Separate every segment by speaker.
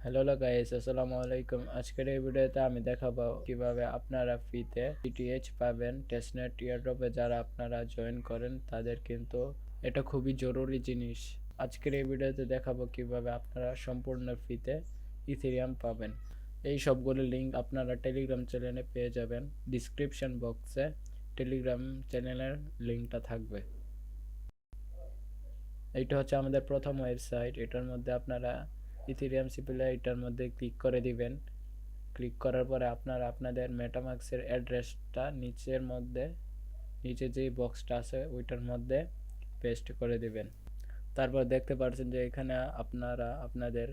Speaker 1: Hello guys, আসসালামু আলাইকুম। আজকের এই ভিডিওতে আমি দেখাবো কিভাবে আপনারা ফ্রিতে ইটিএইচ পাবেন। টেস্টনেট ইয়ারড্রপে যারা আপনারা জয়েন করেন তাদের কিন্তু এটা খুবই জরুরি জিনিস। আজকের এই ভিডিওতে দেখাবো কিভাবে আপনারা সম্পূর্ণ ফ্রিতে ইথেরিয়াম পাবেন। এই সবগুলো লিঙ্ক আপনারা টেলিগ্রাম চ্যানেলে পেয়ে যাবেন। ডিসক্রিপশন বক্সে টেলিগ্রাম চ্যানেলের লিঙ্কটা থাকবে। এইটা হচ্ছে আমাদের প্রথম ওয়েবসাইট। এটার মধ্যে আপনারা ইথেরিয়াম সিপিলে এটার মধ্যে ক্লিক করে দিবেন। ক্লিক করার পরে আপনারা আপনাদের মেটামাক্সের অ্যাড্রেসটা নিচে যে বক্সটা আছে ওইটার মধ্যে পেস্ট করে দিবেন। তারপর দেখতে পাচ্ছেন যে এখানে আপনারা আপনাদের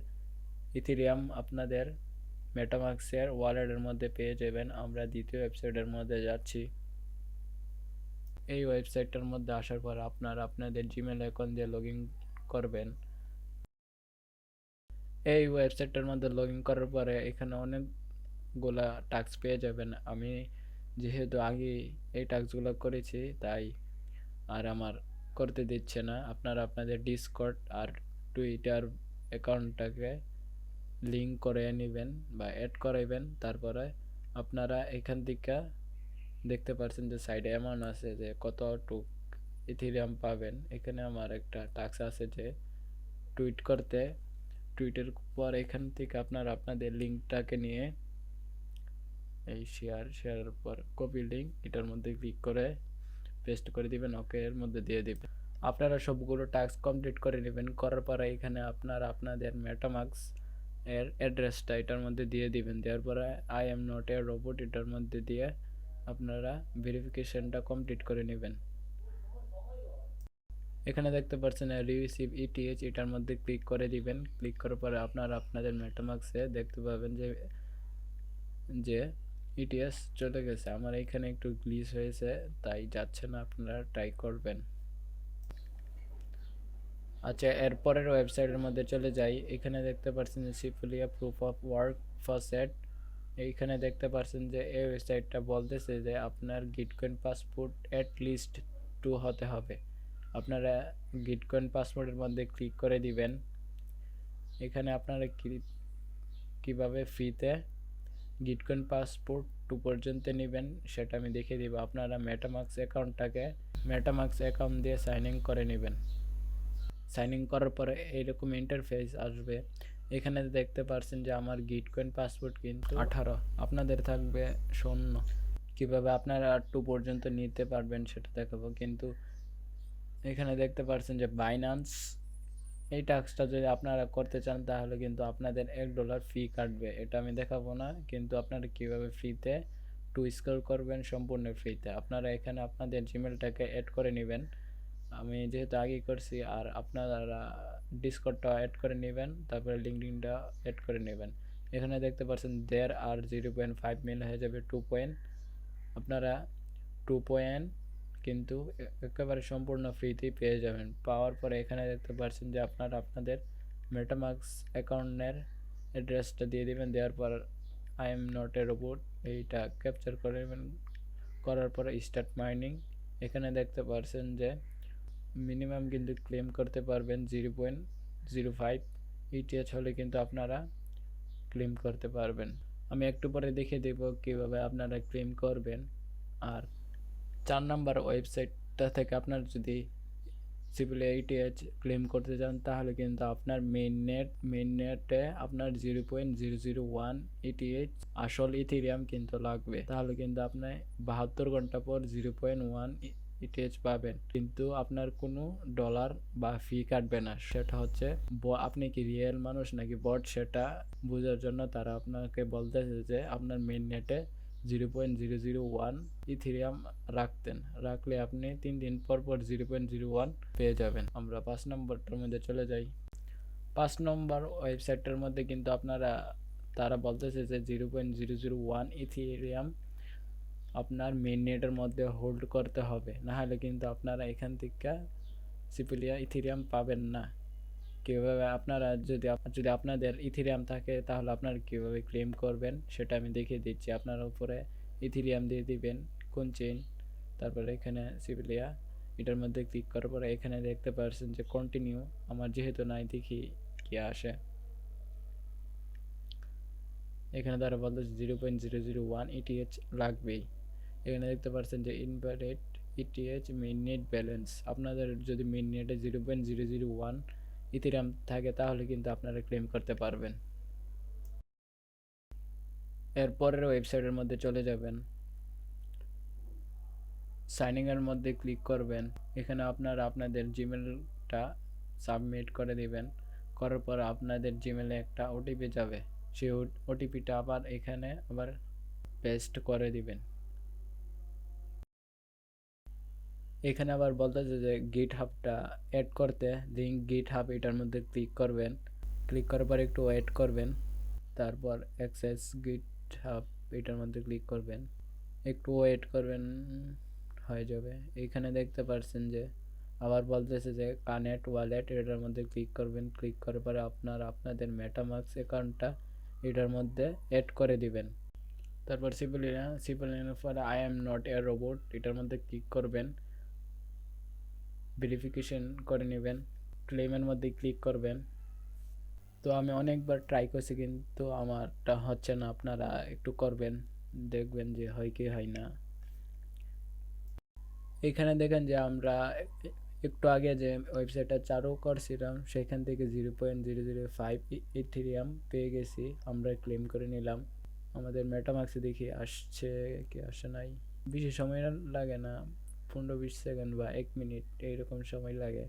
Speaker 1: ইথেরিয়াম আপনাদের মেটামাক্সের ওয়ালেটের মধ্যে পেয়ে যাবেন। আমরা দ্বিতীয় ওয়েবসাইটের মধ্যে যাচ্ছি। এই ওয়েবসাইটটার মধ্যে আসার পর আপনারা আপনাদের জিমেল অ্যাকাউন্ট দিয়ে লগ ইন করবেন। এই ওয়েবসাইটটার মধ্যে লগ ইন করার পরে এখানে অনেকগুলা টাস্ক পেয়ে যাবেন। আমি যেহেতু আগে এই টাস্কগুলো করেছি তাই আর আমার করতে দিচ্ছে না। আপনারা আপনাদের ডিসকর্ড আর টুইটার অ্যাকাউন্টটাকে লিঙ্ক করে নেবেন বা অ্যাড করাইবেন। তারপরে আপনারা এখান থেকে দেখতে পাচ্ছেন যে সাইডে অ্যামাউন্ট আছে যে কতটুক ইথেরিয়াম পাবেন। এখানে আমার একটা টাস্ক আছে যে টুইটের পর এখান থেকে আপনারা আপনাদের লিঙ্কটাকে নিয়ে এই শেয়ারের পর কপি লিঙ্ক এটার মধ্যে ক্লিক করে পেস্ট করে দিবেন। ওকে এর মধ্যে দিয়ে দিবেন। আপনারা সবগুলো টাস্ক কমপ্লিট করে নেবেন। করার পরে এখানে আপনারা আপনাদের মেটামাক্স এর অ্যাড্রেসটা এটার মধ্যে দিয়ে দিবেন। দেওয়ার পরে I am not a robot এটার মধ্যে দিয়ে আপনারা ভেরিফিকেশনটা কমপ্লিট করে নেবেন। এখানে দেখতে পাচ্ছেন রিসিভ ইটিএইচ এটার মধ্যে ক্লিক করে দিবেন। ক্লিক করার পরে আপনারা আপনাদের মেটামাক্সে দেখতে পাবেন যে ইটিএস চলে গেছে। আমার এখানে একটু গ্লিচ হয়েছে তাই যাচ্ছে না, আপনারা ট্রাই করবেন। আচ্ছা, এরপরের ওয়েবসাইটের মধ্যে চলে যাই। এখানে দেখতে পাচ্ছেন যে সিপিলিয়া প্রুফ অফ ওয়ার্ক ফসেট। এইখানে দেখতে পাচ্ছেন যে এই ওয়েবসাইটটা বলতেছে যে আপনার গিটকয়েন পাসপোর্ট অ্যাট লিস্ট 2 হতে হবে। আপনারা গিটকয়েন পাসপোর্টের মধ্যে ক্লিক করে দিবেন। এখানে আপনারা কিভাবে ফ্রিতে গিটকয়েন পাসপোর্ট 2 পর্যন্ত নেবেন সেটা আমি দেখিয়ে দিব। আপনারা মেটামাক্স অ্যাকাউন্ট দিয়ে সাইন ইন করে নেবেন। সাইন ইন করার পরে এইরকম ইন্টারফেস আসবে। এখানে দেখতে পাচ্ছেন যে আমার গিটকয়েন পাসপোর্ট কিন্তু 18, আপনাদের থাকবে 0। কিভাবে আপনারা 2 পর্যন্ত নিতে পারবেন সেটা দেখাবো। কিন্তু এখানে দেখতে পাচ্ছেন যে বাইন্যান্স এই টাস্কটা যদি আপনারা করতে চান তাহলে কিন্তু আপনাদের $1 ফি কাটবে। এটা আমি দেখাবো না, কিন্তু আপনারা কিভাবে ফ্রিতে 2 স্কোর করবেন সম্পূর্ণ ফ্রিতে। আপনারা এখানে আপনাদের জিমেলটাকে অ্যাড করে নেবেন। আমি যেহেতু আগে করছি, আর আপনারা ডিসকর্ডটা অ্যাড করে নেবেন, তারপরে লিঙ্কডিনটা অ্যাড করে নেবেন। এখানে দেখতে পাচ্ছেন দেড় আর 0.5 মিল হয়ে যাবে 2 পয়েন্ট। আপনারা 2 পয়েন্ট কিন্তু একেবারে সম্পূর্ণ ফ্রিতেই পেয়ে যাবেন। পাওয়ার পরে এখানে দেখতে পাচ্ছেন যে আপনারা আপনাদের মেটামাক্স অ্যাকাউন্টের অ্যাড্রেসটা দিয়ে দিবেন। দেওয়ার পর I am not a robot এইটা ক্যাপচার করে নেবেন। করার পরে স্টার্ট মাইনিং। এখানে দেখতে পাচ্ছেন যে মিনিমাম কিন্তু ক্লেম করতে পারবেন 0.05 ইটিএচ হলে কিন্তু আপনারা ক্লেম করতে পারবেন। আমি একটু পরে দেখিয়ে দেব কিভাবে আপনারা ক্লেম করবেন। আর 4 নাম্বার ওয়েবসাইটটা থেকে আপনারা যদি সিপিএল ইটিএচ ক্লেম করতে চান তাহলে কিন্তু আপনার মেইন নেটে আপনার 0.001 ইটিএচ আসল ইথেরিয়াম কিন্তু লাগবে। তাহলে কিন্তু আপনি 72 ঘন্টা পর 0.1 ইটিএচ পাবেন, কিন্তু আপনার কোনো ডলার বা ফি কাটবে না। সেটা হচ্ছে আপনি কি রিয়েল মানুষ নাকি বট সেটা বোঝার জন্য তারা আপনাকে বলতেছে যে আপনার মেইন নেটে 0.001 ইথেরিয়াম রাখলে আপনি 3 দিন পর 0.01 পেয়ে যাবেন। আমরা 5 নম্বরটার মধ্যে চলে যাই। 5 নম্বর ওয়েবসাইটটার মধ্যে কিন্তু তারা বলতেছে যে 0.001 ইথেরিয়াম আপনার মেইন নেটের মধ্যে হোল্ড করতে হবে, না হলে কিন্তু আপনারা এখান থেকে সিপিলিয়া ইথেরিয়াম পাবেন না। কীভাবে আপনারা যদি আপনাদের ইথেরিয়াম থাকে তাহলে আপনারা কীভাবে ক্লেম করবেন সেটা আমি দেখিয়ে দিচ্ছি। আপনারা উপরে ইথেরিয়াম দিয়ে দিবেন কোন চেইন, তারপরে এখানে সিপিলিয়া এটার মধ্যে ক্লিক করার পরে এখানে দেখতে পাচ্ছেন যে কন্টিনিউ। আমার যেহেতু নাই, দেখি কি আসে। এখানে তারা বলতেছে 0.001 ইটিএইচ লাগবেই। এখানে দেখতে পাচ্ছেন যে ইনভ্যালিড ইটিএইচ মিনিট ব্যালেন্স। আপনাদের যদি মিনিটে 0.001 ইথেরিয়াম থাকে তাহলে কিন্তু আপনারা ক্লেম করতে পারবেন। এরপরের ওয়েবসাইটের মধ্যে চলে যাবেন, সাইনিং এর মধ্যে ক্লিক করবেন। এখানে আপনারা আপনাদের জিমেলটা সাবমিট করে দিবেন। করার পর আপনাদের জিমেলে একটা ওটিপি যাবে, সেই ওটিপিটা আবার এখানে আবার পেস্ট করে দিবেন। এখানে আবার বলতেছে যে গিট হাবটা অ্যাড করতে, লিঙ্ক গিট হাব এটার মধ্যে ক্লিক করবেন। ক্লিক করার পর একটু ওয়েট করবেন, তারপর অ্যাক্সেস গিট হাব এটার মধ্যে ক্লিক করবেন, একটু ওয়েট করবেন, হয়ে যাবে। এখানে দেখতে পাচ্ছেন যে আবার বলতেছে যে কানেক্ট ওয়ালেট, এটার মধ্যে ক্লিক করবেন। ক্লিক করার পরে আপনাদের মেটামাস্ক অ্যাকাউন্টটা এটার মধ্যে অ্যাড করে দিবেন। তারপর সিম্পল পরে I am not a robot এটার মধ্যে ক্লিক করবেন, ভেরিফিকেশন করে নেবেন, ক্লেমের মধ্যে ক্লিক করবেন। তো আমি অনেকবার ট্রাই করছি কিন্তু আমারটা হচ্ছে না, আপনারা একটু করবেন, দেখবেন যে হয় কি হয় না। এখানে দেখেন যে আমরা একটু আগে যে ওয়েবসাইটটা চালু করছিলাম সেখান থেকে 0.005 ইথেরিয়াম পেয়ে গেছি, আমরা ক্লেম করে নিলাম। আমাদের মেটামাক্সে দেখি আসছে কি আসে নাই, বেশি সময় লাগে না, 15-20 সেকেন্ড বা 1 মিনিট এইরকম সময় লাগে।